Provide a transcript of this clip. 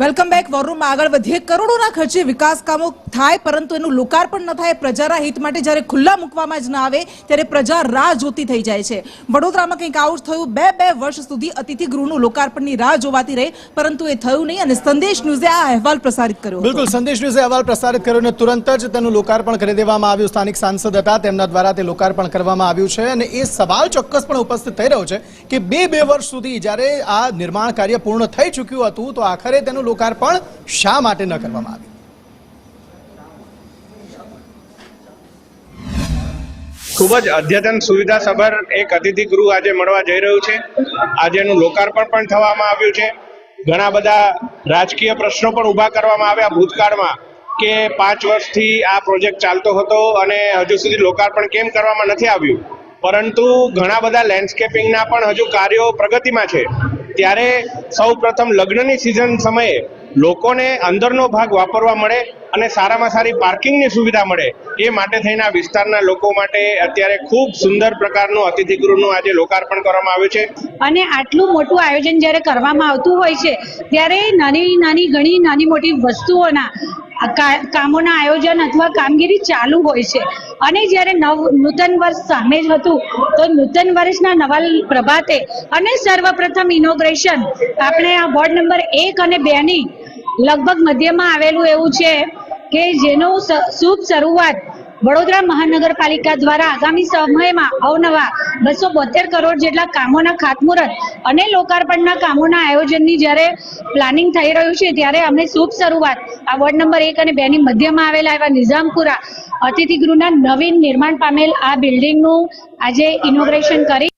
Welcome back. વોરરૂમમાં આગળ વધીએ. કરોડોના ખર્ચે વિકાસ કામો થાય પરંતુ એનું લોકાર્પણ ન થાય. પ્રજાના હિત માટે જ્યારે ખુલ્લા મૂકવામાં જ ન આવે ત્યારે પ્રજા રાહ જોતી થઈ જાય છે. વડોદરામાં કંઈક આવું થયું. બે વર્ષ સુધી અતિથિ ગૃહનું લોકાર્પણની રાહ જોવાતી રહી પરંતુ એ થયું નહીં અને સંદેશ ન્યૂઝે આ અહેવાલ પ્રસારિત કર્યો. બિલકુલ, સંદેશ ન્યૂઝે અહેવાલ પ્રસારિત કર્યો અને તુરંત જ તેનું લોકાર્પણ કરી દેવામાં આવ્યું. સ્થાનિક સાંસદ હતા, તેમના દ્વારા તે લોકાર્પણ કરવામાં આવ્યું છે અને એ સવાલ ચોક્કસપણે ઉપસ્થિત થઈ રહ્યો છે કે બે વર્ષ સુધી જ્યારે આ નિર્માણ કાર્ય પૂર્ણ થઈ ચૂક્યું હતું તો આખરે તેનું લોકાર્પણ શા માટે ન કરવામાં આવ્યું? ખૂબ જ અદ્યતન સુવિધા સભર એક અતિથિ ગૃહ આજે મળવા જઈ રહ્યું છે. આજે એનું લોકાર્પણ પણ થવામાં આવ્યું છે. ઘણા બધા રાજકીય પ્રશ્નો પણ ઊભા કરવામાં આવ્યા ભૂતકાળમાં કે 5 વર્ષથી આ પ્રોજેક્ટ ચાલતો હતો અને હજુ સુધી લોકાર્પણ કેમ કરવામાં નથી આવ્યું. પરંતુ ઘણા બધા લેન્ડસ્કેપિંગના પણ હજુ કાર્યો પ્રગતિમાં છે. ત્યારે સૌ પ્રથમ લગ્નની સિઝન સમયે લોકોને અંદરનો ભાગ વાપરવા મળે અને સારામાં સારી પાર્કિંગની સુવિધા મળે એ માટે થઈને આ વિસ્તારના લોકો માટે અત્યારે ખૂબ સુંદર પ્રકારનું અતિથિગૃહનું આજે લોકાર્પણ કરવામાં આવ્યું છે. અને આટલું મોટું આયોજન જ્યારે કરવામાં આવતું હોય છે ત્યારે ઘણી નાની મોટી વસ્તુઓના કામોના આયોજન અથવા કામગીરી ચાલુ હોય છે. અને જ્યારે નૂતન વર્ષ સામે જ હતું તો નૂતન વર્ષના નવા પ્રભાતે અને સર્વપ્રથમ ઇનોગ્રેશન આપણે આ વોર્ડ નંબર 1 અને 2 ની લગભગ મધ્યમાં આવેલું એવું છે કે જેનો શુભ શરૂઆત વડોદરા મહાનગરપાલિકા દ્વારા આગામી સમયમાં અવનવા 272 કરોડ જેટલા કામોના ખાતમુહૂર્ત અને લોકાર્પણના કામોના આયોજનની જ્યારે પ્લાનિંગ થઈ રહ્યું છે ત્યારે અમે શુભ શરૂઆત આ વોર્ડ નંબર 1 અને 2 ની મધ્યમાં આવેલા એવા નિઝામપુરા અતિથિગૃહના નવીન નિર્માણ પામેલ આ બિલ્ડિંગનું આજે ઇનોગ્રેશન કરી